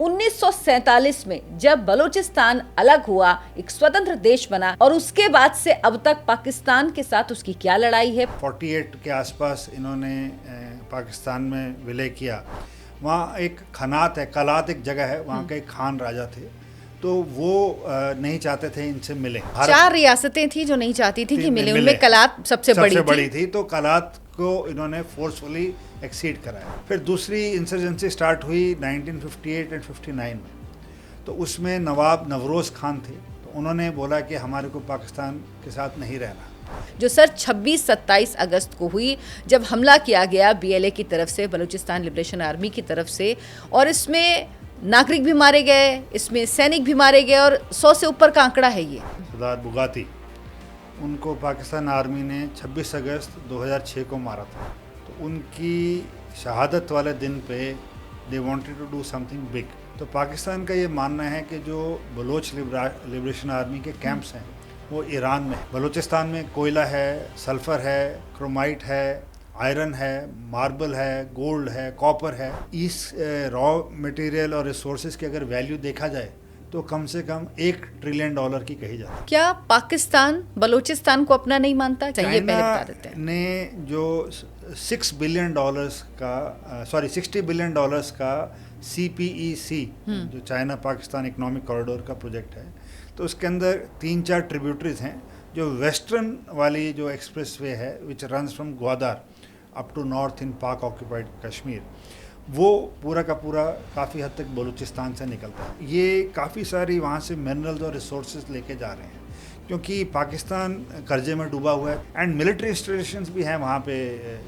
1947 में जब बलूचिस्तान अलग हुआ, एक स्वतंत्र देश बना और उसके बाद से अब तक पाकिस्तान के साथ उसकी क्या लड़ाई है। 48 के आसपास इन्होंने पाकिस्तान में विलय किया। वहाँ एक खनात है, कलात एक जगह है, वहाँ के एक खान राजा थे, तो वो नहीं चाहते थे इनसे मिले। 4 रियासतें थी जो नहीं चाहती थी कि मिले, उनमें कलात सबसे बड़ी थी। तो कलात को इन्होंने फोर्सफुली एक्सीड कराया। फिर दूसरी इंसर्जेंसी स्टार्ट हुई 1958 एंड 59 में। तो उसमें नवाब नवरोज़ खान थे, तो उन्होंने बोला कि हमारे को पाकिस्तान के साथ नहीं रहना। जो सर 26-27 अगस्त को हुई, जब हमला किया गया BLA की तरफ से, बलूचिस्तान लिबरेशन आर्मी की तरफ से, और इसमें नागरिक भी मारे गए, इसमें सैनिक भी मारे गए और 100 से ऊपर का आंकड़ा है ये। सरदार बुगाती, उनको पाकिस्तान आर्मी ने 26 अगस्त 2006 को मारा था। तो उनकी शहादत वाले दिन पे they wanted to do something big. तो पाकिस्तान का ये मानना है कि जो बलोच लिबरेशन आर्मी के कैंप्स हैं वो ईरान में, बलूचिस्तान में कोयला है, सल्फ़र है, क्रोमाइट है, आयरन है, मार्बल है, गोल्ड है, कॉपर है। इस रॉ मटेरियल और रिसोर्सेज की अगर वैल्यू देखा जाए तो कम से कम $1 ट्रिलियन की कही जाती है। क्या पाकिस्तान बलूचिस्तान को अपना नहीं मानता? चाहिए पहले बता देते हैं। ने जो $60 बिलियन का CPEC, जो चाइना पाकिस्तान इकोनॉमिक कॉरिडोर का प्रोजेक्ट है, तो उसके अंदर 3-4 ट्रिब्यूटरीज हैं। जो वेस्टर्न वाली जो एक्सप्रेस वे है which runs from Gwadar up to north in Pak occupied Kashmir, वो पूरा का पूरा काफ़ी हद तक बलूचिस्तान से निकलता है। ये काफ़ी सारी वहाँ से मिनरल्स और रिसोर्सेज लेके जा रहे हैं, क्योंकि पाकिस्तान कर्जे में डूबा हुआ है। एंड मिलिट्री इंस्टॉलेशंस भी हैं वहाँ पे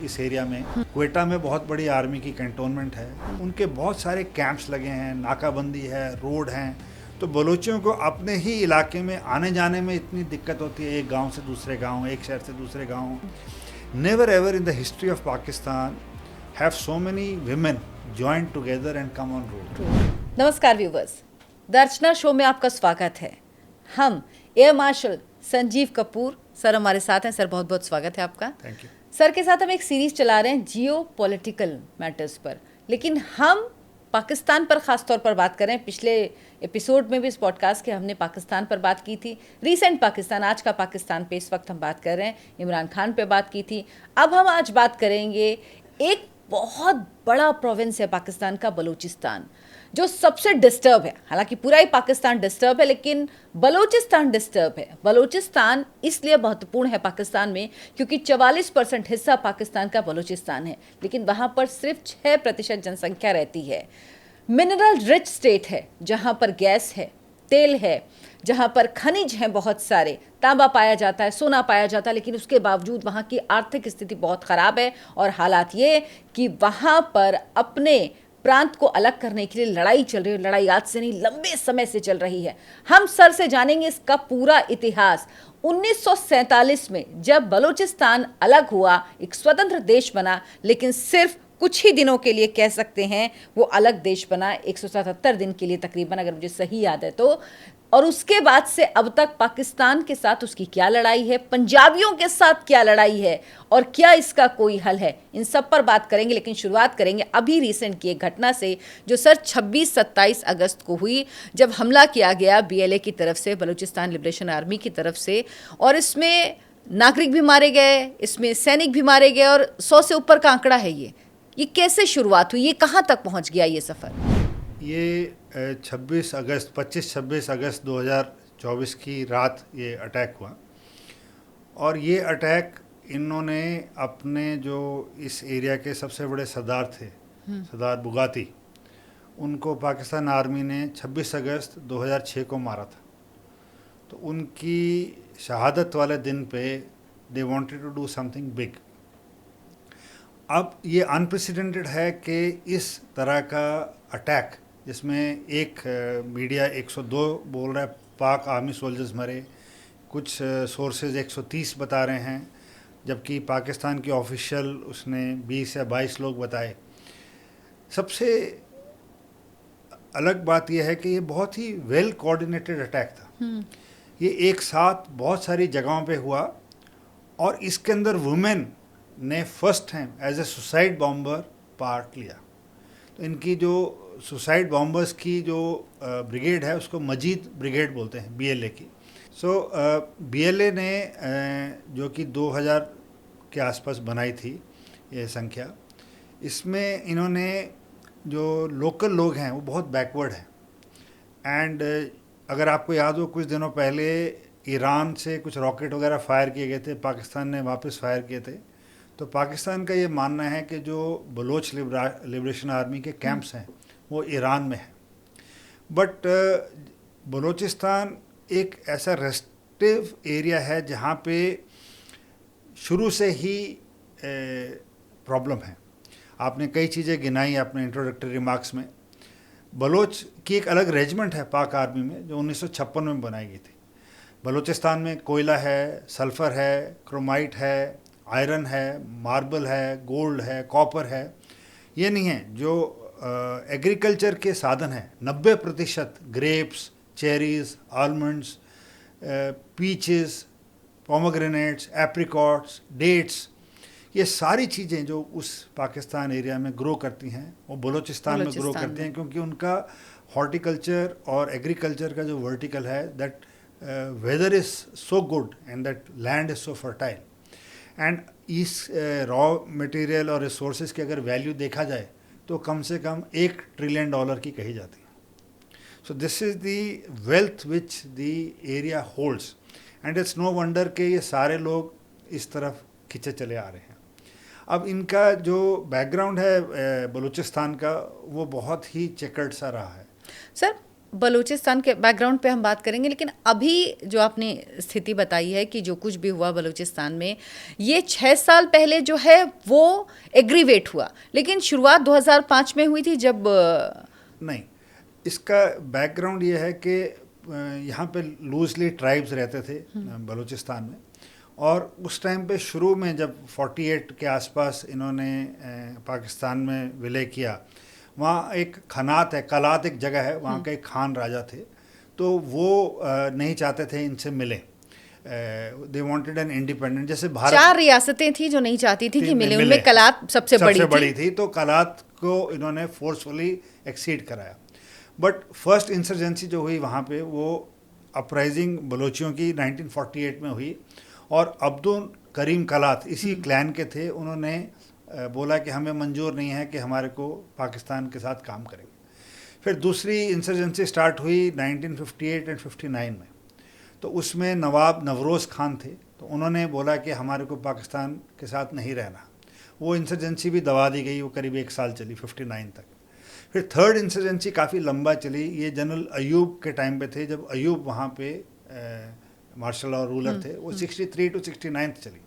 इस एरिया में। क्वेटा में बहुत बड़ी आर्मी की कैंटोनमेंट है, उनके बहुत सारे कैंप्स लगे हैं, नाकाबंदी है, रोड हैं। तो बलूचियों को अपने ही इलाके में आने जाने में इतनी दिक्कत होती है, एक गाँव से दूसरे गाँव, एक शहर से दूसरे गाँव। Never ever in the history of Pakistan have so many women joined together and come on road. नमस्कार व्यूवर्स, दर्शना शो में आपका स्वागत है। हम air marshal Sanjeev Kapoor sir हमारे साथ हैं। सर बहुत बहुत स्वागत है आपका। Thank you. सर के साथ हम एक सीरीज चला रहे हैं जियो पॉलिटिकल मैटर्स पर, लेकिन हम पाकिस्तान पर ख़ास तौर पर बात कर रहे हैं। पिछले एपिसोड में भी इस पॉडकास्ट के हमने पाकिस्तान पर बात की थी, रीसेंट पाकिस्तान, आज का पाकिस्तान पे इस वक्त हम बात कर रहे हैं, इमरान खान पे बात की थी। अब हम आज बात करेंगे एक बहुत बड़ा प्रोविंस है पाकिस्तान का, बलूचिस्तान, जो सबसे डिस्टर्ब है। हालांकि पूरा ही पाकिस्तान डिस्टर्ब है, लेकिन बलूचिस्तान डिस्टर्ब है। बलूचिस्तान इसलिए महत्वपूर्ण है पाकिस्तान में क्योंकि 44% हिस्सा पाकिस्तान का बलूचिस्तान है, लेकिन वहाँ पर सिर्फ 6% जनसंख्या रहती है। मिनरल रिच स्टेट है, जहाँ पर गैस है, तेल है, जहाँ पर खनिज हैं बहुत सारे, तांबा पाया जाता है, सोना पाया जाता है, लेकिन उसके बावजूद वहाँ की आर्थिक स्थिति बहुत ख़राब है। और हालात ये कि वहाँ पर अपने प्रांत को अलग करने के लिए लड़ाई चल रही है। लड़ाई आज से नहीं, लंबे समय से चल रही है। हम सर से जानेंगे इसका पूरा इतिहास। 1947 में जब बलूचिस्तान अलग हुआ, एक स्वतंत्र देश बना, लेकिन सिर्फ कुछ ही दिनों के लिए कह सकते हैं वो अलग देश बना, 177 दिन के लिए तकरीबन, अगर मुझे सही याद है तो। और उसके बाद से अब तक पाकिस्तान के साथ उसकी क्या लड़ाई है, पंजाबियों के साथ क्या लड़ाई है, और क्या इसका कोई हल है, इन सब पर बात करेंगे। लेकिन शुरुआत करेंगे अभी रिसेंट की एक घटना से, जो सर 26-27 अगस्त को हुई, जब हमला किया गया BLA की तरफ से, बलूचिस्तान लिबरेशन आर्मी की तरफ से, और इसमें नागरिक भी मारे गए, इसमें सैनिक भी मारे गए और 100 से ऊपर का आंकड़ा है ये कैसे शुरुआत हुई, ये कहाँ तक पहुँच गया ये सफ़र? ये 25-26 अगस्त 2024 की रात ये अटैक हुआ। और ये अटैक इन्होंने अपने जो इस एरिया के सबसे बड़े सरदार थे, सरदार बुगाती, उनको पाकिस्तान आर्मी ने 26 अगस्त 2006 को मारा था। तो उनकी शहादत वाले दिन पे they wanted to do something big. अब ये अनप्रेसिडेंटेड है कि इस तरह का अटैक, जिसमें एक मीडिया 102 बोल रहा है पाक आर्मी सोल्जर्स मरे, कुछ सोर्सेज 130 बता रहे हैं, जबकि पाकिस्तान की ऑफिशियल उसने 20 या 22 लोग बताए। सबसे अलग बात यह है कि ये बहुत ही वेल कोऑर्डिनेटेड अटैक था। ये एक साथ बहुत सारी जगहों पे हुआ, और इसके अंदर वुमेन ने first time as a suicide bomber part लिया। तो इनकी जो सुसाइड बॉम्बर्स की जो ब्रिगेड है उसको मजीद ब्रिगेड बोलते हैं, BLA की। सो BLA ने जो कि 2000 के आसपास बनाई थी ये संख्या, इसमें इन्होंने जो लोकल लोग हैं वो बहुत बैकवर्ड हैं। एंड अगर आपको याद हो, कुछ दिनों पहले ईरान से कुछ रॉकेट वगैरह फायर किए गए थे, पाकिस्तान ने वापस फायर किए थे। तो पाकिस्तान का ये मानना है कि जो बलोच लिबरेशन आर्मी के कैंप्स हैं वो ईरान में हैं। बट बलूचिस्तान एक ऐसा रेस्ट्रिक्टिव एरिया है जहाँ पे शुरू से ही प्रॉब्लम है। आपने कई चीज़ें गिनाई अपने इंट्रोडक्टरी रिमार्क्स में। बलोच की एक अलग रेजिमेंट है पाक आर्मी में जो 1956 में बनाई गई थी। बलूचिस्तान में कोयला है, सल्फ़र है, क्रोमाइट है, आयरन है, मार्बल है, गोल्ड है, कॉपर है। ये नहीं है जो एग्रीकल्चर के साधन हैं 90% grapes, cherries, almonds, peaches, pomegranates, apricots, dates, ये सारी चीज़ें जो उस पाकिस्तान एरिया में ग्रो करती हैं वो बलूचिस्तान में ग्रो करती हैं, क्योंकि उनका हॉर्टिकल्चर और एग्रीकल्चर का जो वर्टिकल है, that whether is so good and that land is so fertile. And इस रॉ मटेरियल और रिसोर्सेज की अगर वैल्यू देखा जाए तो कम से कम $1 ट्रिलियन की कही जाती है। So this is the wealth which the area holds, and it's no wonder कि ये सारे लोग इस तरफ खिंचे चले आ रहे हैं। अब इनका जो बैकग्राउंड है बलूचिस्तान का वो बहुत ही चेकर्ड सा रहा है। सर, बलूचिस्तान के बैकग्राउंड पे हम बात करेंगे, लेकिन अभी जो आपने स्थिति बताई है कि जो कुछ भी हुआ बलूचिस्तान में, ये 6 साल पहले जो है वो एग्रीवेट हुआ, लेकिन शुरुआत 2005 में हुई थी जब नहीं, इसका बैकग्राउंड ये है कि यहाँ पे लूजली ट्राइब्स रहते थे बलूचिस्तान में, और उस टाइम पे शुरू में जब 48 के आसपास इन्होंने पाकिस्तान में विलय किया, वहाँ एक खनात है, कलात एक जगह है, वहाँ के एक खान राजा थे, तो वो नहीं चाहते थे इनसे मिले। दे वांटेड एन इंडिपेंडेंट, जैसे भारत 4 रियासतें थी जो नहीं चाहती थी कि मिले, उनमें कलात सबसे बड़ी थी, तो कलात को इन्होंने फोर्सफुली एक्सीड कराया। बट फर्स्ट इंसर्जेंसी जो हुई वहाँ पे, वो अपराइजिंग बलोचियों की 1948 में हुई, और अब्दुल करीम कलात इसी क्लैन के थे। उन्होंने बोला कि हमें मंजूर नहीं है कि हमारे को पाकिस्तान के साथ काम करेंगे। फिर दूसरी इंसर्जेंसी स्टार्ट हुई 1958 एंड 59 में, तो उसमें नवाब नवरोज़ खान थे, तो उन्होंने बोला कि हमारे को पाकिस्तान के साथ नहीं रहना। वो इंसर्जेंसी भी दबा दी गई, वो करीब 1 साल चली, 59 तक। फिर थर्ड इंसर्जेंसी काफ़ी लंबा चली, ये जनरल अयूब के टाइम पे थे, जब अयूब वहाँ पे मार्शल लॉ रूलर थे, वो 63 to 69 चली।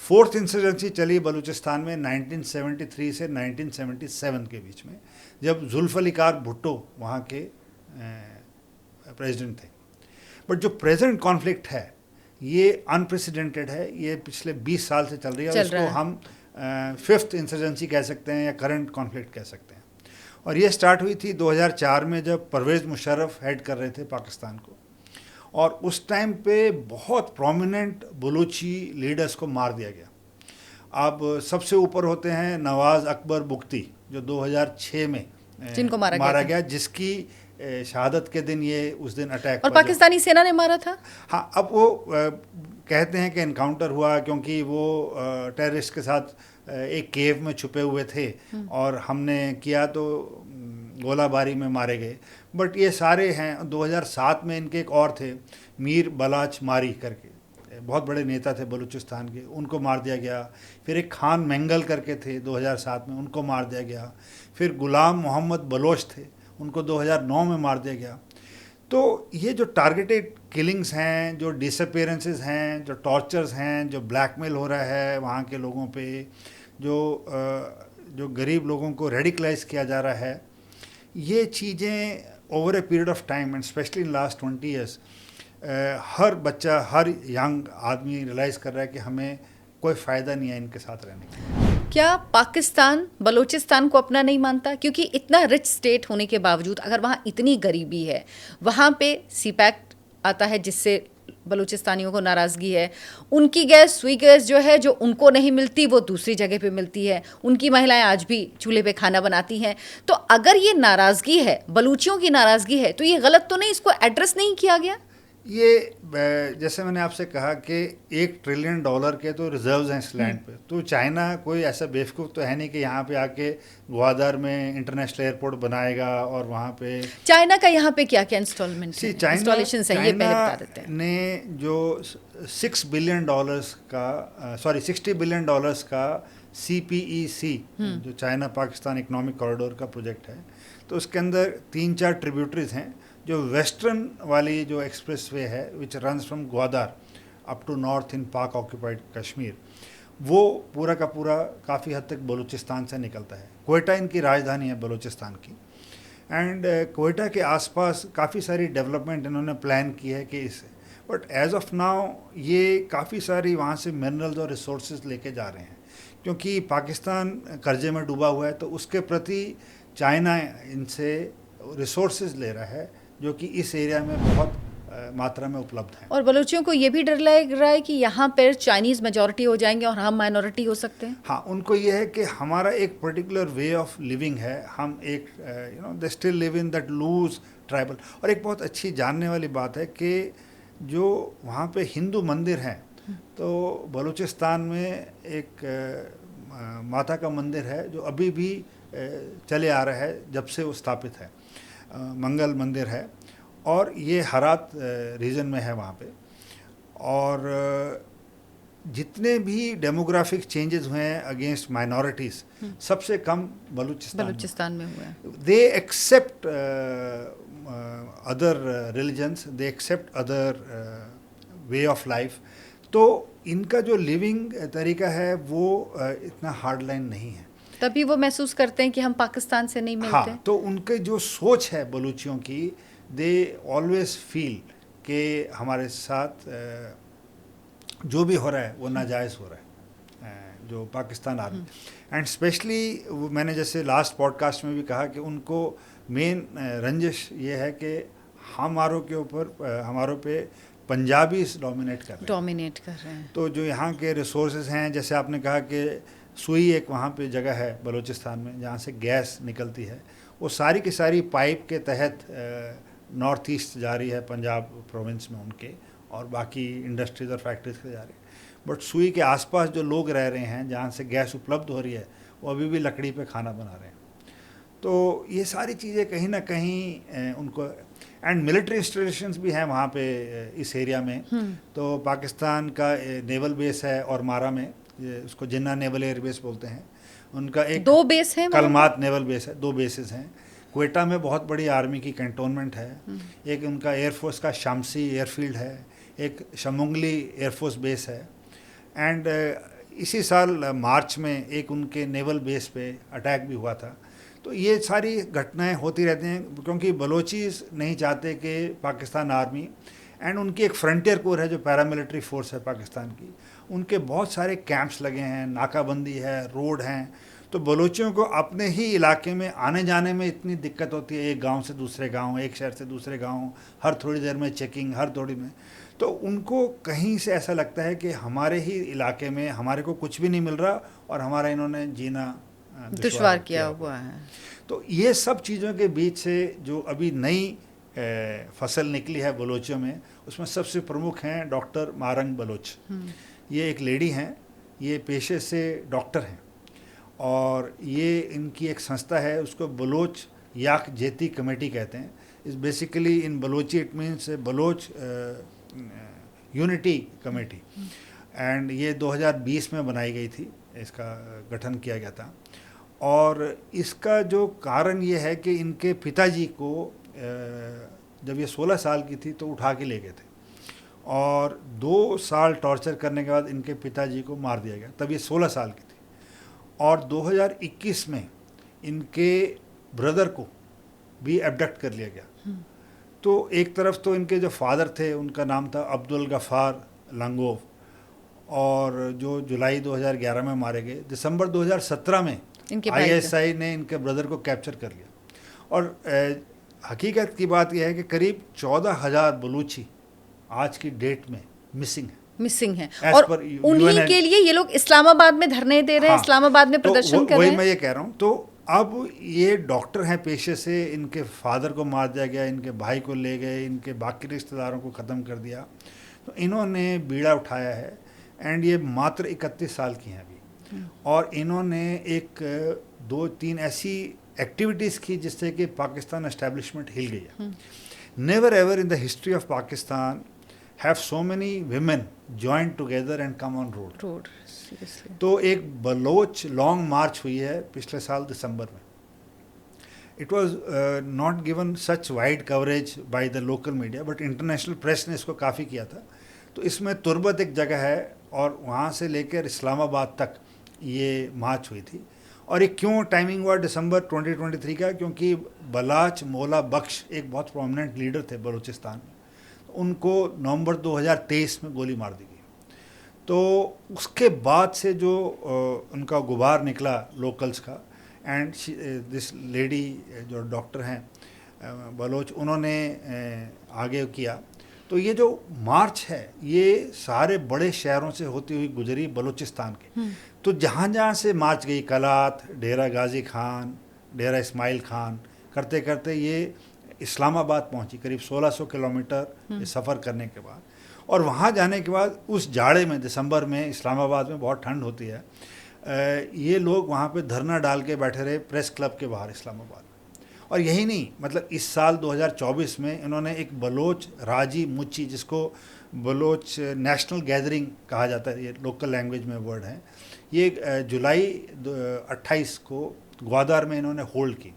फोर्थ इंसर्जेंसी चली बलूचिस्तान में 1973 से 1977 के बीच में, जब जुल्फ़िकार भुट्टो वहाँ के प्रेसिडेंट थे। बट जो प्रेजेंट कॉन्फ्लिक्ट है ये अनप्रेसिडेंटेड है, ये पिछले 20 साल से चल रही है, उसको हम 5th इंसर्जेंसी कह सकते हैं या करंट कॉन्फ्लिक्ट कह सकते हैं। और ये स्टार्ट हुई थी 2004 में, जब परवेज़ मुशर्रफ हेड कर रहे थे पाकिस्तान को, और उस टाइम पे बहुत प्रोमिनेंट बलूची लीडर्स को मार दिया गया। अब सबसे ऊपर होते हैं नवाज़ अकबर बुख्ती, जो 2006 में जिनको मारा गया, जिसकी शहादत के दिन ये उस दिन अटैक, और पाकिस्तानी सेना ने मारा था। हाँ, अब वो कहते हैं कि एनकाउंटर हुआ क्योंकि वो टेररिस्ट के साथ एक केव में छुपे हुए थे और हमने किया तो गोलाबारी में मारे गए। बट ये सारे हैं। 2007 में इनके एक और थे, मीर बलाच मारी करके, बहुत बड़े नेता थे बलूचिस्तान के, उनको मार दिया गया। फिर एक खान मेंगल करके थे 2007 में, उनको मार दिया गया। फिर गुलाम मोहम्मद बलोच थे, उनको 2009 में मार दिया गया। तो ये जो टारगेटेड किलिंग्स हैं, जो डिसअपेरेंसेस हैं, जो टॉर्चर्स हैं, जो ब्लैकमेल हो रहा है वहाँ के लोगों पे, जो गरीब लोगों को रेडिकलाइज किया जा रहा है, ये चीज़ें over a period of time and specially in last 20 years हर बच्चा, हर यंग आदमी रियलाइज़ कर रहा है कि हमें कोई फ़ायदा नहीं है इनके साथ रहने का। क्या पाकिस्तान बलूचिस्तान को अपना नहीं मानता? क्योंकि इतना रिच स्टेट होने के बावजूद अगर वहाँ इतनी गरीबी है, वहाँ पे सीपैक आता है जिससे बलूचिस्तानियों को नाराज़गी है। उनकी गैस, सुई गैस जो है, जो उनको नहीं मिलती वो दूसरी जगह पे मिलती है। उनकी महिलाएं आज भी चूल्हे पे खाना बनाती हैं। तो अगर ये नाराज़गी है, बलूचियों की नाराज़गी है, तो ये गलत तो नहीं, इसको एड्रेस नहीं किया गया? ये जैसे मैंने आपसे कहा कि $1 ट्रिलियन के तो रिजर्व्स हैं इस लैंड पे। तो चाइना कोई ऐसा बेवकूफ़ तो है नहीं कि यहाँ पे आके ग्वादर में इंटरनेशनल एयरपोर्ट बनाएगा और वहाँ पे। चाइना का यहाँ पे क्या क्या इंस्टॉलेशन है, ये पहले बता देते हैं। ने जो $60 बिलियन का $60 बिलियन का CPEC जो चाइना पाकिस्तान इकोनॉमिक कॉरिडोर का प्रोजेक्ट है, तो उसके अंदर 3-4 ट्रिब्यूटरीज हैं। जो वेस्टर्न वाली जो एक्सप्रेस वे है which runs from Gwadar up to north in Pak occupied Kashmir, वो पूरा का पूरा काफ़ी हद तक बलूचिस्तान से निकलता है। क्वेटा इनकी राजधानी है बलूचिस्तान की, एंड क्वेटा के आसपास काफ़ी सारी डेवलपमेंट इन्होंने प्लान की है कि इससे, बट एज ऑफ नाउ ये काफ़ी सारी वहाँ से मिनरल्स और रिसोर्सेज लेके जा रहे हैं, क्योंकि पाकिस्तान कर्जे में डूबा हुआ है। तो उसके प्रति चाइना इनसे रिसोर्सेज ले रहा है जो कि इस एरिया में बहुत मात्रा में उपलब्ध है। और बलूचियों को ये भी डर लग रहा है कि यहाँ पर चाइनीज़ मेजॉरिटी हो जाएंगे और हम माइनॉरिटी हो सकते हैं। हाँ, उनको ये है कि हमारा एक पर्टिकुलर वे ऑफ लिविंग है, हम एक they still live in that loose tribal. और एक बहुत अच्छी जानने वाली बात है कि जो वहाँ पे हिंदू मंदिर हैं, तो बलूचिस्तान में एक माता का मंदिर है जो अभी भी चले आ रहा है जब से वो स्थापित है, मंगल मंदिर है, और ये हरात रीजन में है वहाँ पे। और जितने भी डेमोग्राफिक चेंजेस हुए हैं अगेंस्ट माइनॉरिटीज़, सबसे कम बलूचिस्तान में हुआ है। They accept other religions, they accept other way of life. तो इनका जो लिविंग तरीका है वो इतना हार्ड लाइन नहीं है, तभी वो महसूस करते हैं कि हम पाकिस्तान से नहीं मिलते। हाँ, तो उनके जो सोच है बलूचियों की, दे ऑलवेज फील कि हमारे साथ जो भी हो रहा है वो नाजायज़ हो रहा है, जो पाकिस्तान आर्मी। एंड स्पेशली मैंने जैसे लास्ट पॉडकास्ट में भी कहा कि उनको मेन रंजिश ये है कि हमारों के ऊपर, हमारों पे पंजाबी डोमिनेट कर रहे हैं। तो जो यहाँ के रिसोर्सेज हैं, जैसे आपने कहा कि सुई एक वहाँ पे जगह है बलूचिस्तान में जहाँ से गैस निकलती है, वो सारी की सारी पाइप के तहत नॉर्थ ईस्ट जा रही है पंजाब प्रोविंस में उनके, और बाकी इंडस्ट्रीज और फैक्ट्रीज के जा रही है। बट सुई के आसपास जो लोग रह रहे हैं जहाँ से गैस उपलब्ध हो रही है, वो अभी भी लकड़ी पे खाना बना रहे हैं। तो ये सारी चीज़ें कहीं ना कहीं उनको, एंड मिलिट्री इंस्टॉलेशंस भी हैं वहाँ पे इस एरिया में। तो पाकिस्तान का नेवल बेस है और मारा में, उसको जिन्ना नेवल एयर बेस बोलते हैं। उनका एक 2 बेस हैं, कलमात नेवल बेस है, 2 बेसेस हैं। क्वेटा में बहुत बड़ी आर्मी की कैंटोनमेंट है। एक उनका एयरफोर्स का शामसी एयरफील्ड है, एक शमुंगली एयरफोर्स बेस है। एंड इसी साल मार्च में एक उनके नेवल बेस पे अटैक भी हुआ था। तो ये सारी घटनाएं होती रहती हैं, क्योंकि बलोचीज नहीं चाहते कि पाकिस्तान आर्मी, एंड उनकी एक फ्रंटियर कोर है जो पैरामिलिट्री फोर्स है पाकिस्तान की, उनके बहुत सारे कैंप्स लगे हैं, नाकाबंदी है, रोड हैं। तो बलोचियों को अपने ही इलाके में आने जाने में इतनी दिक्कत होती है, एक गांव से दूसरे गांव, एक शहर से दूसरे गांव, हर थोड़ी देर में चेकिंग, हर थोड़ी में। तो उनको कहीं से ऐसा लगता है कि हमारे ही इलाके में हमारे को कुछ भी नहीं मिल रहा और हमारा इन्होंने जीना दुश्वार किया हुआ है। तो ये सब चीज़ों के बीच से जो अभी नई फसल निकली है बलोचियों में, उसमें सबसे प्रमुख हैं डॉक्टर मारंग बलोच। ये एक लेडी हैं, ये पेशे से डॉक्टर हैं, और ये इनकी एक संस्था है, उसको बलोच याक जेती कमेटी कहते हैं। इस basically in Balochi it means Baloch unity committee, and ये 2020 में बनाई गई थी, इसका गठन किया गया था। और इसका जो कारण ये है कि इनके पिताजी को जब ये 16 साल की थी तो उठा के ले गए थे, और 2 साल टॉर्चर करने के बाद इनके पिताजी को मार दिया गया, तब ये 16 साल की थी। और 2021 में इनके ब्रदर को भी एब्डक्ट कर लिया गया। तो एक तरफ तो इनके जो फादर थे उनका नाम था अब्दुल गफ़ार लंगोव, और जो जुलाई 2011 में मारे गए, दिसंबर 2017 में ISI ने इनके ब्रदर को कैप्चर कर लिया। और हकीकत की बात यह है कि करीब 14,000 बलूची आज की डेट में मिसिंग है As और उन्हीं के लिए ये लोग इस्लामाबाद में धरने दे रहे हैं। हाँ, इस्लामाबाद में प्रदर्शन कर रहे हैं। वही मैं ये कह रहा हूँ। तो अब ये डॉक्टर हैं पेशे से, इनके फादर को मार दिया गया, इनके भाई को ले गए, इनके बाकी रिश्तेदारों को ख़त्म कर दिया। तो इन्होंने बीड़ा उठाया है एंड ये मात्र 31 साल की हैं अभी, और इन्होंने एक 2-3 ऐसी एक्टिविटीज़ की जिससे कि पाकिस्तान एस्टेब्लिशमेंट हिल गई है। Never ever in the history of Pakistan have so many women joined together and come on road. Seriously. तो एक बलोच लॉन्ग मार्च हुई है पिछले साल दिसंबर में. It was not given such wide coverage by the local media, but international press ने इसको काफ़ी किया था. तो इसमें तुर्बत एक जगह है और वहाँ से लेकर इस्लामाबाद तक ये मार्च हुई थी. और ये क्यों टाइमिंग हुआ दिसंबर 2023 का? क्योंकि बलाच मौला बख्श एक बहुत प्रोमिनेंट लीडर थे बलूचिस्तान में, उनको नवंबर 2023 में गोली मार दी गई. तो उसके बाद से जो उनका गुबार निकला लोकल्स का, एंड दिस लेडी जो डॉक्टर हैं बलोच, उन्होंने आगे किया. तो ये जो मार्च है ये सारे बड़े शहरों से होती हुई गुजरी बलूचिस्तान के. तो जहाँ जहाँ से मार्च गई, कलात, डेरा गाजी खान, डेरा इस्माइल खान, करते करते ये इस्लामाबाद पहुंची, करीब 1600 किलोमीटर सफ़र करने के बाद. और वहाँ जाने के बाद उस जाड़े में, दिसंबर में इस्लामाबाद में बहुत ठंड होती है, ये लोग वहाँ पे धरना डाल के बैठे रहे प्रेस क्लब के बाहर इस्लामाबाद में. और यही नहीं, मतलब इस साल 2024 में इन्होंने एक बलोच राजी मुची, जिसको बलोच नेशनल गैदरिंग कहा जाता है, ये लोकल लैंग्वेज में वर्ड है, ये जुलाई 28 को ग्वादर में इन्होंने होल्ड की.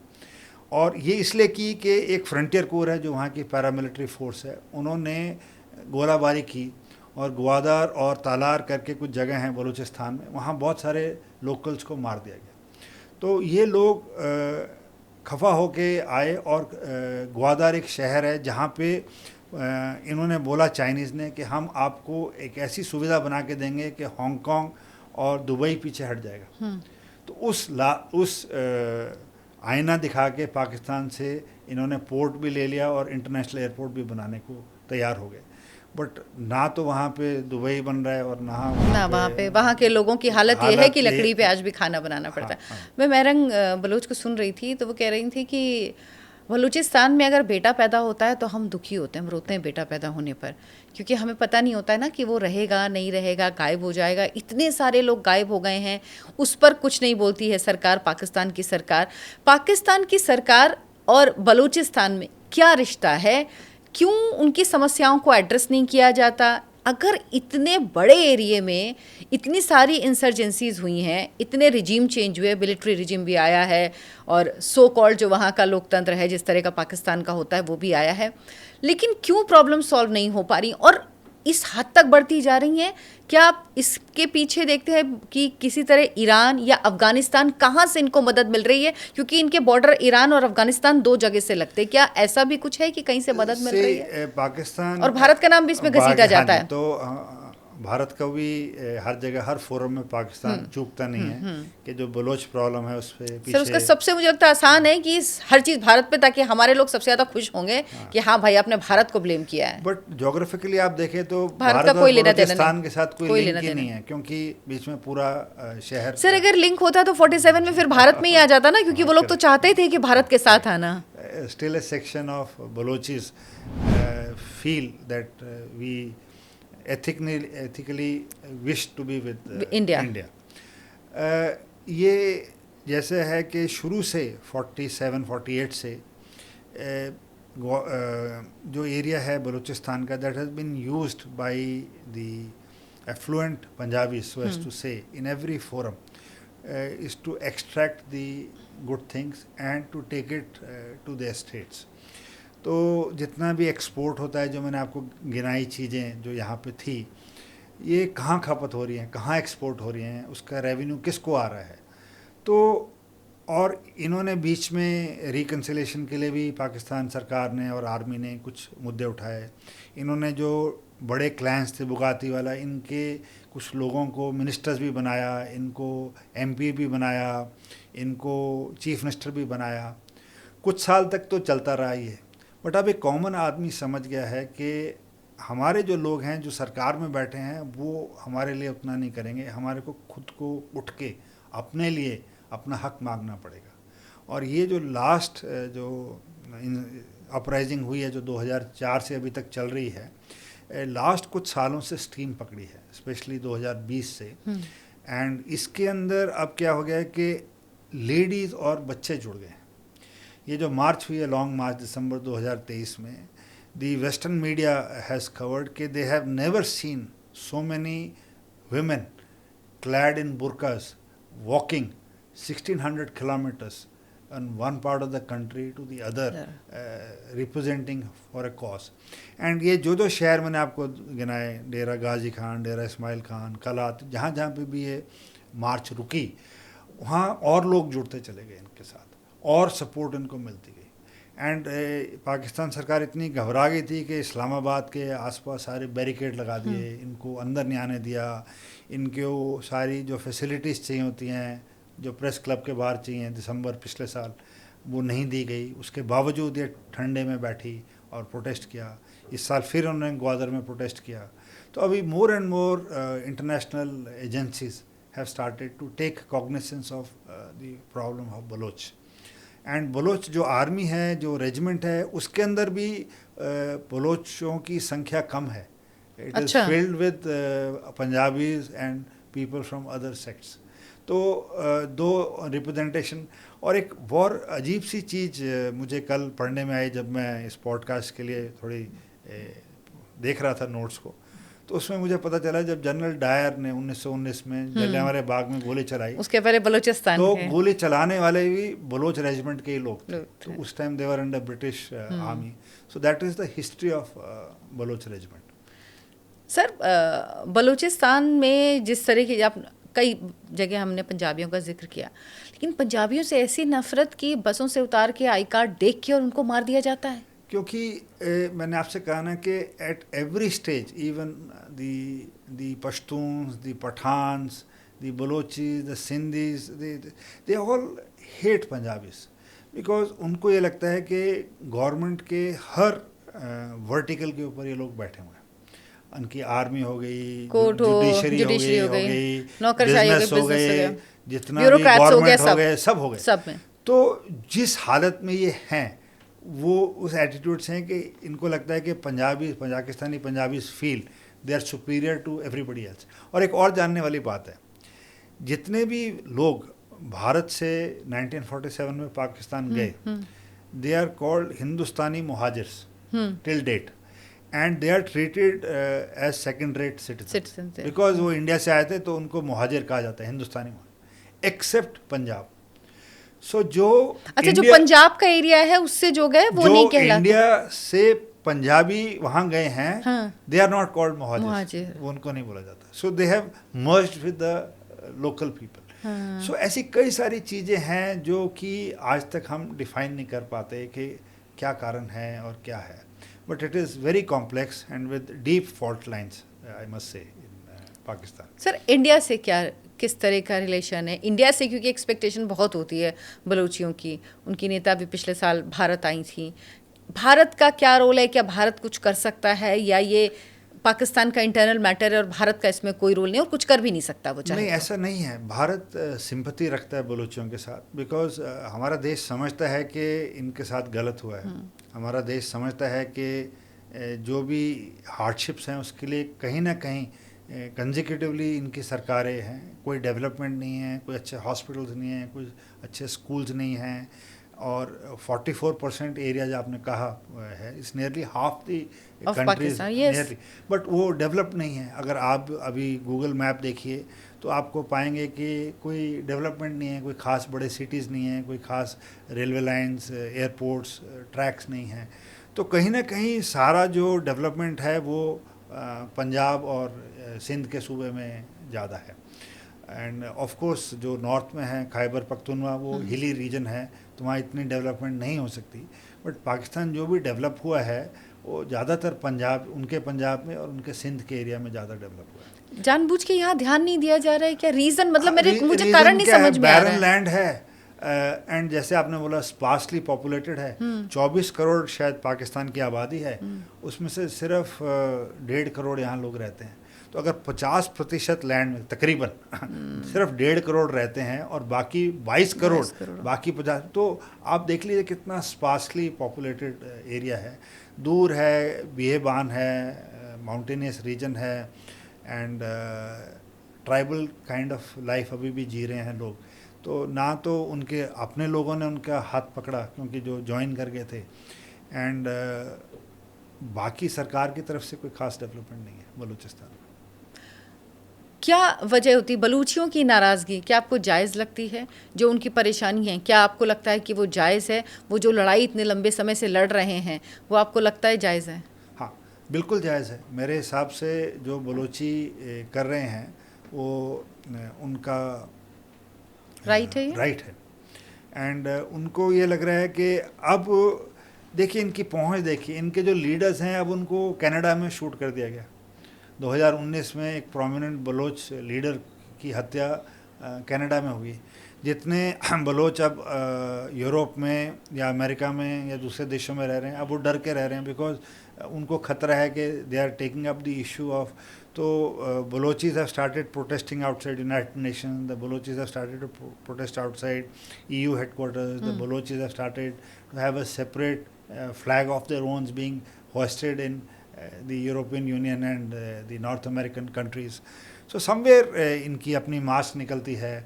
और ये इसलिए की कि एक फ्रंटियर कोर है जो वहाँ की पैरामिलिट्री फोर्स है, उन्होंने गोलाबारी की और ग्वादर और तालार करके कुछ जगह हैं बलूचिस्तान में, वहाँ बहुत सारे लोकल्स को मार दिया गया. तो ये लोग खफा होके आए और ग्वादर एक शहर है जहाँ पे इन्होंने बोला चाइनीज़ ने कि हम आपको एक ऐसी सुविधा बना के देंगे कि हांगकांग और दुबई पीछे हट जाएगा. तो उस आईना दिखा के पाकिस्तान से इन्होंने पोर्ट भी ले लिया और इंटरनेशनल एयरपोर्ट भी बनाने को तैयार हो गए. बट ना तो वहाँ पे दुबई बन रहा है और ना वहाँ के लोगों की हालत ये है कि लकड़ी पे आज भी खाना बनाना पड़ता है. मैं मैरंग बलूच को सुन रही थी तो वो कह रही थी कि बलूचिस्तान में अगर बेटा पैदा होता है तो हम दुखी होते हैं, हम रोते हैं बेटा पैदा होने पर, क्योंकि हमें पता नहीं होता है ना कि वो रहेगा नहीं रहेगा, गायब हो जाएगा. इतने सारे लोग गायब हो गए हैं, उस पर कुछ नहीं बोलती है सरकार, पाकिस्तान की सरकार. पाकिस्तान की सरकार और बलूचिस्तान में क्या रिश्ता है? क्यों उनकी समस्याओं को एड्रेस नहीं किया जाता? अगर इतने बड़े एरिए में इतनी सारी इंसर्जेंसीज हुई हैं, इतने रिजीम चेंज हुए, मिलिट्री रिजीम भी आया है और सो कॉल्ड जो वहाँ का लोकतंत्र है जिस तरह का पाकिस्तान का होता है वो भी आया है, लेकिन क्यों प्रॉब्लम सॉल्व नहीं हो पा रही और इस हद तक बढ़ती जा रही हैं? क्या आप इसके पीछे देखते हैं कि किसी तरह ईरान या अफगानिस्तान, कहाँ से इनको मदद मिल रही है? क्योंकि इनके बॉर्डर ईरान और अफगानिस्तान 2 जगह से लगते हैं. क्या ऐसा भी कुछ है कि कहीं से मदद मिल रही है? पाकिस्तान और भारत का नाम भी इसमें घसीटा जाता है. तो भारत का भी हर जगह, हर फोरम में पाकिस्तान चूकता नहीं है कि जो बलोच प्रॉब्लम है उस पे पीछे. सर, उसका सबसे मुझे लगता है आसान है कि हर चीज़ भारत पे, ताकि हमारे लोग सबसे ज़्यादा खुश होंगे कि हाँ भाई आपने भारत को ब्लेम किया है. बट जोग्राफिकली आप देखें तो भारत का कोई लेना देना पाकिस्तान के साथ कोई लिंक ही नहीं है, क्योंकि बीच में पूरा शहर. सर, अगर लिंक होता तो 47 में फिर भारत में ही आ जाता ना, क्योंकि वो लोग तो चाहते थे कि भारत के साथ आना. Still a section of Balochis feel that we ethically wish to be with India. ये जैसे है कि शुरू से 47-48 से जो एरिया है बलूचिस्तान का, that has been used by the affluent Punjabis, so as to say, in every forum, is to extract the good things and to take it to their states. तो जितना भी एक्सपोर्ट होता है, जो मैंने आपको गिनाई चीज़ें जो यहाँ पे थी, ये कहाँ खपत हो रही हैं, कहाँ एक्सपोर्ट हो रही हैं, उसका रेवेन्यू किसको आ रहा है. तो और इन्होंने बीच में रिकन्सिलेशन के लिए भी पाकिस्तान सरकार ने और आर्मी ने कुछ मुद्दे उठाए. इन्होंने जो बड़े क्लैंस थे बुगाती वाला, इनके कुछ लोगों को मिनिस्टर्स भी बनाया, इनको MP भी बनाया, इनको चीफ मिनिस्टर भी बनाया. कुछ साल तक तो चलता रहा ये. बट अब एक कॉमन आदमी समझ गया है कि हमारे जो लोग हैं जो सरकार में बैठे हैं वो हमारे लिए उतना नहीं करेंगे, हमारे को खुद को उठ के अपने लिए अपना हक मांगना पड़ेगा। और ये जो लास्ट जो अपराइजिंग हुई है जो 2004 से अभी तक चल रही है, लास्ट कुछ सालों से स्टीम पकड़ी है, स्पेशली 2020 से। एंड इसके अंदर अब क्या हो गया है कि लेडीज़ और बच्चे जुड़ गए हैं। ये जो मार्च हुई है, लॉन्ग मार्च दिसंबर 2023 में, the western media has covered कि they have never seen so many women clad in burqas walking 1600 kilometers on one part of the country to the other, representing for a cause. And ये जो शहर मैंने आपको गिनाए, डेरा गाजी खान, डेरा इस्माइल खान, कलात, जहाँ जहाँ पे भी ये मार्च रुकी, वहाँ और लोग जुड़ते चले गए इनके साथ और सपोर्ट इनको मिलती गई। एंड पाकिस्तान सरकार इतनी घबरा गई थी कि इस्लामाबाद के आसपास सारे बैरिकेड लगा दिए, इनको अंदर नहीं आने दिया, इनको सारी जो फैसिलिटीज़ चाहिए होती हैं, जो प्रेस क्लब के बाहर चाहिए, दिसंबर पिछले साल वो नहीं दी गई। उसके बावजूद ये ठंडे में बैठी और प्रोटेस्ट किया। इस साल फिर उन्होंने ग्वादर में प्रोटेस्ट किया। तो अभी more and more international agencies have started to take cognisance of the problem of Baloch. And Baloch जो आर्मी है, जो रेजिमेंट है, उसके अंदर भी बलोचों की संख्या कम है। It is filled with Punjabis and people from other sects. तो दो रिप्रेजेंटेशन। और एक बहुत अजीब सी चीज़ मुझे कल पढ़ने में आई जब मैं इस पॉडकास्ट के लिए थोड़ी देख रहा था नोट्स को, तो उसमें मुझे पता चला जब जनरल डायर ने 1919 में जलियांवाला बाग में गोली चलाई, उसके पहले बलूचिस्तान तो गोली चलाने वाले भी बलोच रेजिमेंट के ही लोग थे। तो उस time they were under British army. So that is the history of Baloch regiment. Sir, Balochistan में जिस तरह की, आप कई जगह हमने पंजाबियों का जिक्र किया, लेकिन पंजाबियों से ऐसी नफरत की बसों से उतार के आई कार्ड देख के और उनको मार दिया जाता है। क्योंकि मैंने आपसे कहा ना कि at every stage, even the Pashtuns, the Pathans, the Balochis, the Sindhis, they all hate Punjabis, because उनको ये लगता है कि गवर्नमेंट के हर वर्टिकल के ऊपर ये लोग बैठे हुए हैं। उनकी आर्मी हो गई, जुडिशरी हो गई, बिजनेस हो गए, जितना भी गवर्नमेंट हो गए, सब हो गए, सब में। तो जिस हालत में ये हैं, वो उस एटीट्यूड से हैं कि इनको लगता है कि Pakistani Punjabis feel they are superior to everybody else. और एक और जानने वाली बात है, जितने भी लोग भारत से 1947 में पाकिस्तान गए, they are called Hindustani Muhajirs till date, and they are treated as second rate citizen, because वो इंडिया से आए थे तो उनको मुहाजिर कहा जाता है, हिंदुस्तानी, एक्सेप्ट पंजाब। So, जो जो पंजाब का एरिया है उससे जो गए वो नहीं कहलाते। इंडिया से पंजाबी वहाँ गए हैं, they are not called Muhajir, वो उनको नहीं बोला जाता। So they have merged with the local people. So ऐसी कई सारी चीज़ें हैं जो कि आज तक हम डिफाइन नहीं कर पाते कि क्या कारण है और क्या है, but it is very complex and with deep fault lines, I must say, in Pakistan. Sir, India से किस तरह का रिलेशन है इंडिया से? क्योंकि एक्सपेक्टेशन बहुत होती है बलूचियों की, उनकी नेता भी पिछले साल भारत आई थी। भारत का क्या रोल है? क्या भारत कुछ कर सकता है, या ये पाकिस्तान का इंटरनल मैटर है और भारत का इसमें कोई रोल नहीं और कुछ कर भी नहीं सकता वो चाहे? नहीं, ऐसा नहीं है। भारत सिंपैथी रखता है बलूचियों के साथ, बिकॉज हमारा देश समझता है कि इनके साथ गलत हुआ है। हमारा देश समझता है कि जो भी हार्डशिप्स हैं उसके लिए कहीं ना कहीं कंजिक्यूटिवली इनकी सरकारें हैं, कोई डेवलपमेंट नहीं है, कोई अच्छे हॉस्पिटल्स नहीं हैं, कोई अच्छे स्कूल्स नहीं हैं, और 44% एरिया जो आपने कहा है, it's nearly half the countries nearly, but वो डेवलप नहीं है। अगर आप अभी गूगल मैप देखिए तो आपको पाएंगे कि कोई डेवलपमेंट नहीं है, कोई ख़ास बड़े सिटीज़ नहीं हैं, कोई ख़ास रेलवे लाइंस, एयरपोर्ट्स, ट्रैक्स नहीं हैं। तो कहीं ना कहीं सारा जो डेवलपमेंट है वो पंजाब और सिंध के सूबे में ज़्यादा है। एंड ऑफ कोर्स जो नॉर्थ में है, खैबर पख्तूनख्वा, वो हिली रीजन है, तो वहाँ इतनी डेवलपमेंट नहीं हो सकती। बट पाकिस्तान जो भी डेवलप हुआ है वो ज़्यादातर पंजाब में और उनके सिंध के एरिया में ज़्यादा डेवलप हुआ है। जानबूझ के यहाँ ध्यान नहीं दिया जा रहा है क्या? रीज़न मतलब मुझे कारण नहीं समझ में आ रहा है। बैरन लैंड है, एंड जैसे आपने बोला स्पार्सली पॉपुलेटेड है, 24 करोड़ शायद पाकिस्तान की आबादी है, उसमें से सिर्फ 1.5 करोड़ यहाँ लोग रहते हैं। तो अगर 50% लैंड में तकरीबन सिर्फ 1.5 करोड़ रहते हैं और बाकी 22 करोड़ बाकी 50, तो आप देख लीजिए कितना स्पार्सली पॉपुलेटेड एरिया है। दूर है, बिहेबान है, माउंटेनियस रीजन है, and tribal kind of life अभी भी जी रहे हैं लोग। तो ना तो उनके अपने लोगों ने उनका हाथ पकड़ा क्योंकि जो ज्वाइन कर गए थे, एंड बाकी सरकार की तरफ से कोई खास डेवलपमेंट नहीं है बलूचिस्तान में। क्या वजह होती बलूचियों की नाराज़गी? क्या आपको जायज़ लगती है जो उनकी परेशानी है? क्या आपको लगता है कि वो जायज़ है? वो जो लड़ाई इतने लंबे समय से लड़ रहे हैं वो आपको लगता है जायज़ है? हाँ, बिल्कुल जायज़ है। मेरे हिसाब से जो बलूची कर रहे हैं वो उनका राइट है, राइट है। एंड उनको ये लग रहा है कि अब देखिए इनकी पहुंच, देखिए इनके जो लीडर्स हैं, अब उनको कनाडा में शूट कर दिया गया। 2019 में एक प्रोमिनेंट बलोच लीडर की हत्या कनाडा में हुई। जितने बलोच अब यूरोप में या अमेरिका में या दूसरे देशों में रह रहे हैं, अब वो डर के रह रहे हैं बिकॉज उनको खतरा है कि they are taking up the issue of. तो Balochis have started protesting outside United Nation, the Balochis have started to protest outside EU headquarters, the Balochis have started to have a separate flag of their own being hoisted in the European Union and the North American countries. So somewhere इनकी अपनी मार्च निकलती है।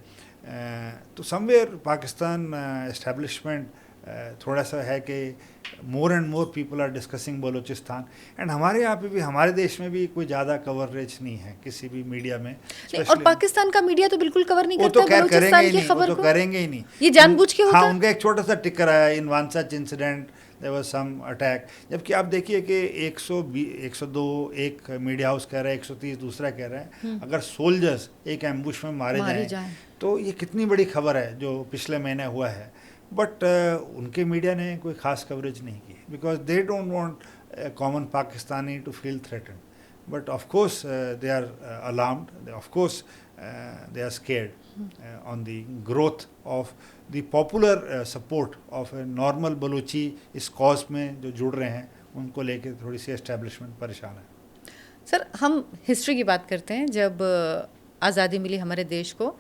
तो somewhere Pakistan establishment थोड़ा सा है कि more and more people are discussing Balochistan. And हमारे यहाँ पे भी, हमारे देश में भी कोई ज़्यादा कवरेज नहीं है किसी भी मीडिया में। और पाकिस्तान का मीडिया तो बिल्कुल कवर नहीं करता है बलूचिस्तान की खबर को। वो तो करेंगे ही नहीं, ये जानबूझ के होता है। हाँ, उनका एक छोटा सा टिकर आया in one such incident, there was some attack. जबकि आप देखिए कि 102 एक मीडिया हाउस कह रहा है, 130 दूसरा कह रहा है। अगर सोल्जर्स एक एम्बुश में मारे जाएं तो ये कितनी बड़ी खबर है जो पिछले महीने हुआ है। बट उनके मीडिया ने कोई खास कवरेज नहीं की because they don't want common Pakistani to feel threatened. But of course they are alarmed, of course they are scared on the growth of the popular support of a normal Balochi इस cause में जो जुड़ रहे हैं, उनको लेके थोड़ी सी एस्टेब्लिशमेंट परेशान है। सर, हम हिस्ट्री की बात करते हैं। जब आज़ादी मिली हमारे देश को,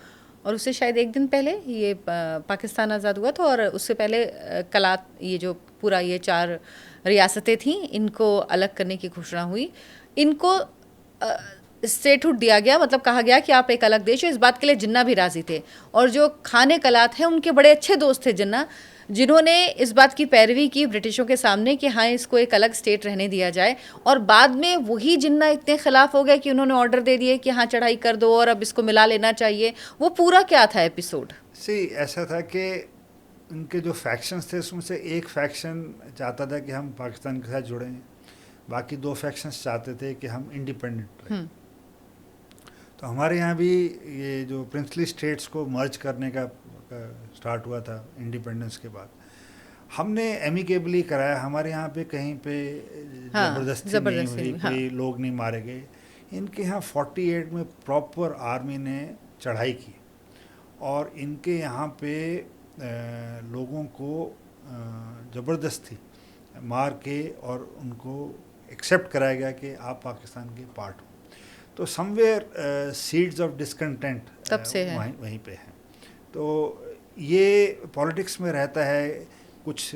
और उससे शायद एक दिन पहले ये पाकिस्तान आज़ाद हुआ था, और उससे पहले कलात, ये जो पूरा ये 4 रियासतें थीं, इनको अलग करने की घोषणा हुई। इनको स्टेटहुड दिया गया, मतलब कहा गया कि आप एक अलग देश हो। इस बात के लिए जिन्ना भी राजी थे, और जो खाने कलात हैं उनके बड़े अच्छे दोस्त थे जिन्ना, जिन्होंने इस बात की पैरवी की ब्रिटिशों के सामने कि हाँ, इसको एक अलग स्टेट रहने दिया जाए। और बाद में वही जिन्ना इतने खिलाफ हो गए कि उन्होंने ऑर्डर दे दिए कि हाँ, चढ़ाई कर दो और अब इसको मिला लेना चाहिए। वो पूरा क्या था एपिसोड? ऐसा था कि उनके जो फैक्शंस थे उसमें से एक फैक्शन चाहता था कि हम पाकिस्तान के साथ जुड़ें, बाकी 2 फैक्शंस चाहते थे कि हम इंडिपेंडेंट रहें। तो हमारे यहाँ भी ये जो प्रिंसली स्टेट्स को मर्ज करने का स्टार्ट हुआ था इंडिपेंडेंस के बाद, हमने एमिकेबली कराया। हमारे यहाँ पे कहीं पे ज़बरदस्ती नहीं हुई, कोई लोग नहीं मारे गए। इनके यहाँ 48 में प्रॉपर आर्मी ने चढ़ाई की, और इनके यहाँ पे लोगों को ज़बरदस्ती मार के और उनको एक्सेप्ट कराया गया कि आप पाकिस्तान के पार्ट हो। तो समवेयर सीड्स ऑफ डिसकंटेंट तब से है, वहीं पे है। तो ये पॉलिटिक्स में रहता है, कुछ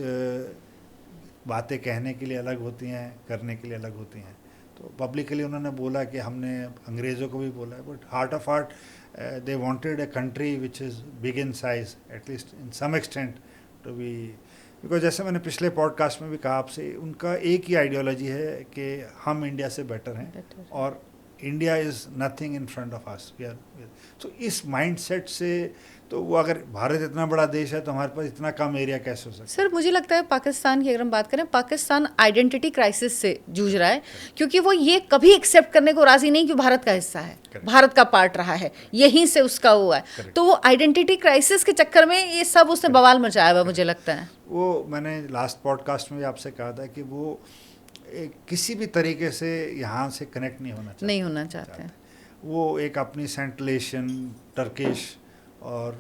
बातें कहने के लिए अलग होती हैं, करने के लिए अलग होती हैं। तो पब्लिकली उन्होंने बोला कि हमने अंग्रेज़ों को भी बोला है, but heart of heart they wanted a country which is big in size, at least in some extent to be, because जैसे मैंने पिछले पॉडकास्ट में भी कहा आपसे, उनका एक ही आइडियोलॉजी है कि हम इंडिया से बेटर हैं और India is nothing in front of us, we are. तो इस माइंडसेट से, तो वो अगर भारत इतना बड़ा देश है तो हमारे पास इतना कम एरिया कैसे हो सकता है? सर, मुझे लगता है पाकिस्तान की अगर हम बात करें, पाकिस्तान आइडेंटिटी क्राइसिस से जूझ रहा है, क्योंकि वो ये कभी एक्सेप्ट करने को राजी नहीं कि भारत का हिस्सा है, भारत का पार्ट रहा है, यहीं से उसका हुआ है। तो वो आइडेंटिटी क्राइसिस के चक्कर में ये सब उसने बवाल मचाया हुआ, मुझे लगता है। वो मैंने लास्ट पॉडकास्ट में भी आपसे कहा था कि वो किसी भी तरीके से यहाँ से कनेक्ट नहीं होना चाहते हैं। वो एक अपनी सेंट्रल एशियन, टर्किश और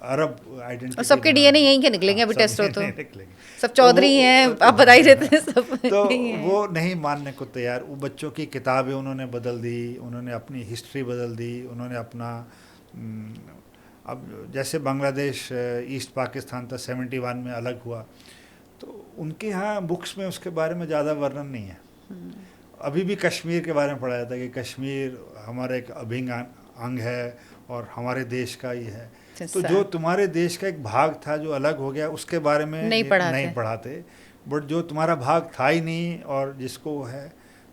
अरब आइडेंटिटी, और सबके डीएनए यहीं के निकलेंगे अभी टेस्ट हो तो निकलेंगे। सब चौधरी हैं, आप बधाई देते हैं सब तो यही हैं। वो नहीं मानने को तैयार। वो बच्चों की किताबें उन्होंने बदल दी, उन्होंने अपनी हिस्ट्री बदल दी, उन्होंने अपना अब जैसे बांग्लादेश ईस्ट पाकिस्तान था 71 में अलग हुआ, तो उनके यहाँ बुक्स में उसके बारे में ज़्यादा वर्णन नहीं है। अभी भी कश्मीर के बारे में पढ़ा जाता है कि कश्मीर हमारा एक अभिन्न अंग है और हमारे देश का ही है। तो जो तुम्हारे देश का एक भाग था जो अलग हो गया, उसके बारे में नहीं पढ़ाते। बट जो तुम्हारा भाग था ही नहीं और जिसको है,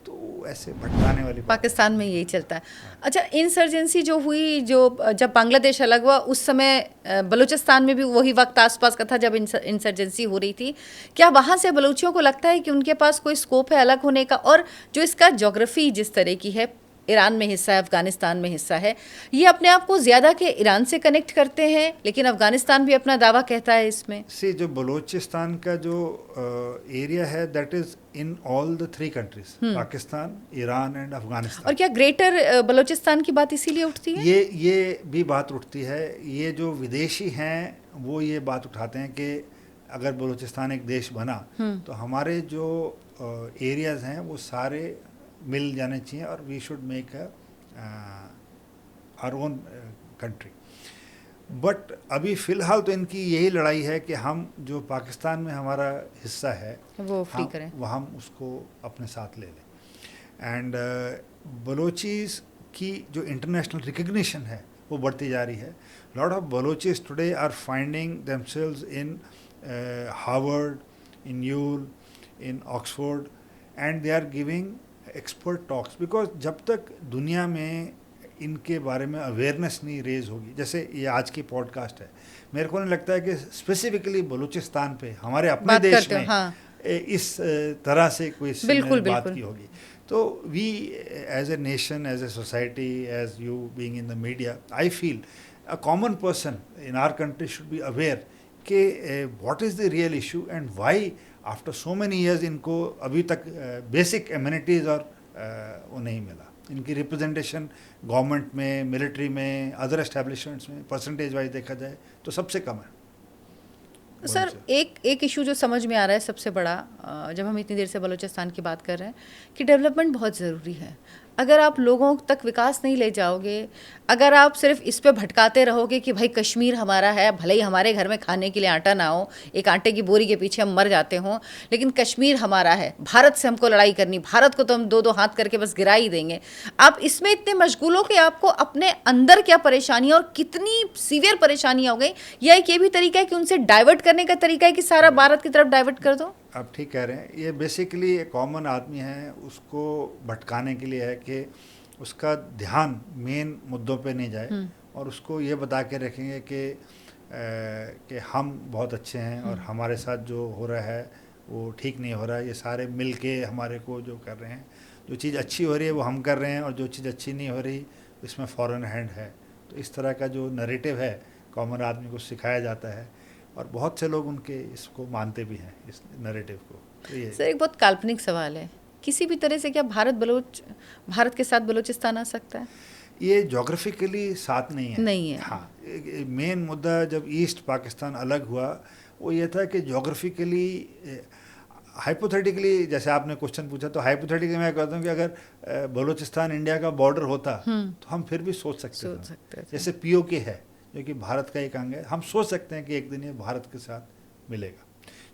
तो ऐसे भटकाने वाली पाकिस्तान में यही चलता है। अच्छा, इंसर्जेंसी जो हुई, जो जब बांग्लादेश अलग हुआ, उस समय बलूचिस्तान में भी वही वक्त आसपास का था जब इंसर्जेंसी हो रही थी। क्या वहाँ से बलूचियों को लगता है कि उनके पास कोई स्कोप है अलग होने का? और जो इसका ज्योग्राफी जिस तरह की है, ईरान में हिस्सा है, अफगानिस्तान में हिस्सा है, ये अपने आप को ज़्यादा के ईरान से कनेक्ट करते हैं, लेकिन अफगानिस्तान भी अपना दावा कहता है इसमें। जो बलूचिस्तान का जो एरिया है, that is in all the 3 countries, Pakistan, Iran and Afghanistan. और क्या ग्रेटर बलूचिस्तान की बात इसीलिए उठती है? ये भी बात उठती है। ये जो विदेशी हैं वो ये बात उठाते हैं कि अगर बलूचिस्तान एक देश बना तो हमारे जो एरियाज हैं वो सारे मिल जाने चाहिए और we should make our own country. But अभी फ़िलहाल तो इनकी यही लड़ाई है कि हम जो पाकिस्तान में हमारा हिस्सा है वो फ्री करें, वो हम उसको अपने साथ ले लें। एंड बलोचीज़ की जो इंटरनेशनल रिकग्निशन है वो बढ़ती जा रही है। Lot of Balochis today are finding themselves in Harvard, in Yale, in Oxford, and they are giving expert talks. Because जब तक दुनिया में इनके बारे में अवेयरनेस नहीं रेज होगी, जैसे ये आज की पॉडकास्ट है, मेरे को नहीं लगता है कि स्पेसिफिकली बलूचिस्तान पे हमारे अपने देश में इस तरह से कोई बात की होगी। तो we as a nation, as a society, as you being in the media, I feel a common person in our country should be aware कि what is the real issue and why after so many years इनको अभी तक basic amenities और वो नहीं मिला। इनकी representation government में, मिलिट्री में, अदर एस्टेब्लिशमेंट्स में परसेंटेज वाइज देखा जाए तो सबसे कम है। सर, एक इशू जो समझ में आ रहा है सबसे बड़ा, जब हम इतनी देर से बलूचिस्तान की बात कर रहे हैं, कि डेवलपमेंट बहुत ज़रूरी है। अगर आप लोगों तक विकास नहीं ले जाओगे, अगर आप सिर्फ इस पे भटकाते रहोगे कि भाई कश्मीर हमारा है, भले ही हमारे घर में खाने के लिए आटा ना हो, एक आटे की बोरी के पीछे हम मर जाते हों, लेकिन कश्मीर हमारा है, भारत से हमको लड़ाई करनी, भारत को तो हम 2-2 हाथ करके बस गिरा ही देंगे। आप इसमें इतने मशगूल हो कि आपको अपने अंदर क्या परेशानियाँ और कितनी सीवियर परेशानियाँ हो गई, या एक ये भी तरीका है कि उनसे डाइवर्ट करने का तरीका है कि सारा भारत की तरफ डाइवर्ट कर दो? आप ठीक कह रहे हैं। ये बेसिकली एक कॉमन आदमी है, उसको भटकाने के लिए है कि उसका ध्यान मेन मुद्दों पे नहीं जाए और उसको ये बता के रखेंगे कि हम बहुत अच्छे हैं और हमारे साथ जो हो रहा है वो ठीक नहीं हो रहा है, ये सारे मिल के हमारे को जो कर रहे हैं, जो चीज़ अच्छी हो रही है वो हम कर रहे हैं और जो चीज़ अच्छी नहीं हो रही इसमें फॉरेन हैंड है। तो इस तरह का जो नैरेटिव है कॉमन आदमी को सिखाया जाता है और बहुत से लोग उनके इसको मानते भी हैं, इस नैरेटिव को। तो ये सर, एक बहुत काल्पनिक सवाल है, किसी भी तरह से क्या भारत के साथ बलूचिस्तान आ सकता है? ये जोग्राफिकली साथ नहीं है। हाँ, मेन मुद्दा जब ईस्ट पाकिस्तान अलग हुआ वो ये था कि जोग्राफिकली, हाइपोथेटिकली, जैसे आपने क्वेश्चन पूछा, तो हाइपोथेटिकली मैं कहता हूँ कि अगर बलूचिस्तान इंडिया का बॉर्डर होता तो हम फिर भी सोच सकते थे। जैसे पीओके है जो कि भारत का एक अंग है, हम सोच सकते हैं कि एक दिन ये भारत के साथ मिलेगा,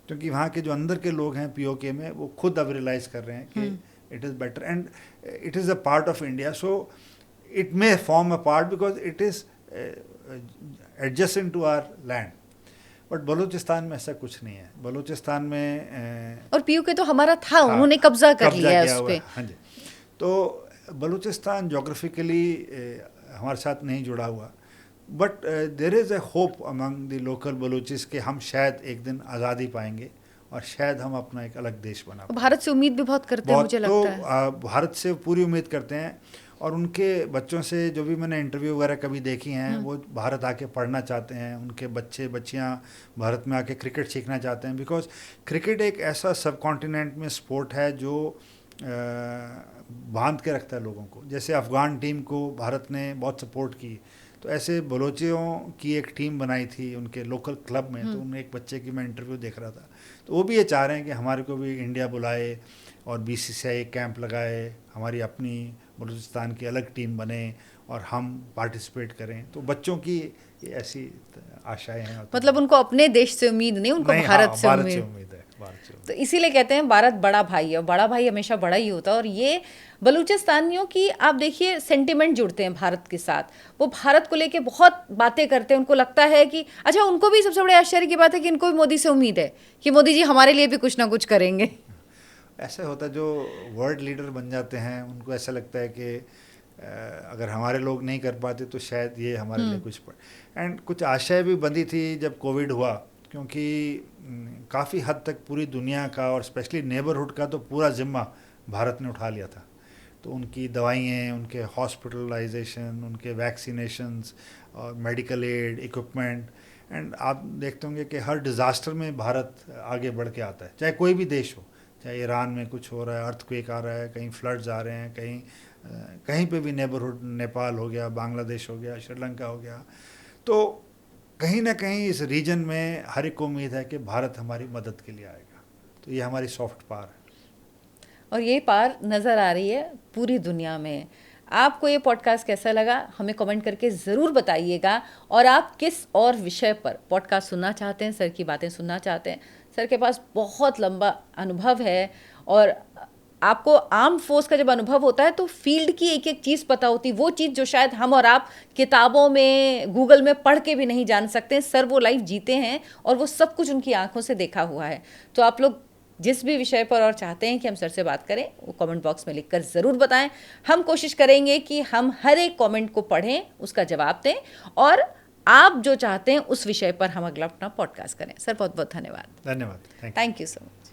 क्योंकि वहाँ के जो अंदर के लोग हैं पीओके में वो खुद अब रियलाइज़ कर रहे हैं कि it is better and it is a part of India, so it may form a part because it is adjacent to our land. But Balochistan में ऐसा कुछ नहीं है। बलूचिस्तान में और पीओके तो हमारा था, उन्होंने कब्जा कर लिया है उस पे। हाँ जी। तो बलूचिस्तान जोग्राफिकली हमारे साथ नहीं जुड़ा हुआ, but there is a hope among the local Baluchis कि हम शायद एक दिन आज़ादी पाएंगे और शायद हम अपना एक अलग देश बना पाएंगे। भारत से उम्मीद भी बहुत करते हैं, मुझे लगता है। भारत से पूरी उम्मीद करते हैं और उनके बच्चों से जो भी मैंने इंटरव्यू वगैरह कभी देखी हैं वो भारत आके पढ़ना चाहते हैं। उनके बच्चे बच्चियां भारत में आके क्रिकेट सीखना चाहते हैं, बिकॉज क्रिकेट एक ऐसा सब कॉन्टिनेंट में स्पोर्ट है जो बांध के रखता है लोगों को। जैसे अफ़गान टीम को भारत ने बहुत सपोर्ट की, तो ऐसे बलोचियों की एक टीम बनाई थी उनके लोकल क्लब में, तो उनमें एक बच्चे की मैं इंटरव्यू देख रहा था, तो वो भी ये चाह रहे हैं कि हमारे को भी इंडिया बुलाए और बीसीसीआई कैंप लगाए, हमारी अपनी बलूचिस्तान की अलग टीम बने और हम पार्टिसिपेट करें। तो बच्चों की ये ऐसी आशाएं हैं। मतलब उनको अपने देश से उम्मीद नहीं, उनको भारत से उम्मीद है, भारत से। तो इसीलिए कहते हैं भारत बड़ा भाई है, और बड़ा भाई हमेशा बड़ा ही होता है। और ये बलूचिस्तानियों की आप देखिए सेंटिमेंट जुड़ते हैं भारत के साथ, वो भारत को लेके बहुत बातें करते हैं। उनको लगता है कि अच्छा, उनको भी सबसे बड़े आश्चर्य की बात है कि इनको भी मोदी से उम्मीद है कि मोदी जी हमारे लिए भी कुछ ना कुछ करेंगे। ऐसा होता है, जो वर्ल्ड लीडर बन जाते हैं उनको ऐसा लगता है कि अगर हमारे लोग नहीं कर पाते तो शायद ये हमारे लिए कुछ एंड कुछ आशाएं भी बंधी थी जब कोविड हुआ, क्योंकि काफ़ी हद तक पूरी दुनिया का और स्पेशली नेबरहुड का तो पूरा जिम्मा भारत ने उठा लिया था। तो उनकी दवाइयाँ, उनके हॉस्पिटलाइजेशन, उनके वैक्सीनेशंस और मेडिकल एड, इक्विपमेंट, एंड आप देखते होंगे कि हर डिज़ास्टर में भारत आगे बढ़ के आता है, चाहे कोई भी देश हो, चाहे ईरान में कुछ हो रहा है, अर्थक्वेक आ रहा है, कहीं फ्लड्स आ रहे हैं, कहीं पे भी नेबरहुड, नेपाल हो गया, बांग्लादेश हो गया, श्रीलंका हो गया, तो कहीं ना कहीं इस रीजन में हर एक को उम्मीद है कि भारत हमारी मदद के लिए आएगा। तो ये हमारी सॉफ्ट पावर है और ये पार नज़र आ रही है पूरी दुनिया में। आपको ये पॉडकास्ट कैसा लगा हमें कमेंट करके ज़रूर बताइएगा, और आप किस और विषय पर पॉडकास्ट सुनना चाहते हैं, सर की बातें सुनना चाहते हैं। सर के पास बहुत लंबा अनुभव है, और आपको आर्म फोर्स का जब अनुभव होता है तो फील्ड की एक एक चीज़ पता होती, वो चीज़ जो शायद हम और आप किताबों में, गूगल में पढ़ के भी नहीं जान सकते। सर वो लाइफ जीते हैं और वो सब कुछ उनकी आंखों से देखा हुआ है। तो आप लोग जिस भी विषय पर और चाहते हैं कि हम सर से बात करें, वो कमेंट बॉक्स में लिखकर ज़रूर बताएं। हम कोशिश करेंगे कि हम हर एक कमेंट को पढ़ें, उसका जवाब दें, और आप जो चाहते हैं उस विषय पर हम अगला अपना पॉडकास्ट करें। सर बहुत बहुत धन्यवाद। धन्यवाद। Thank you so much.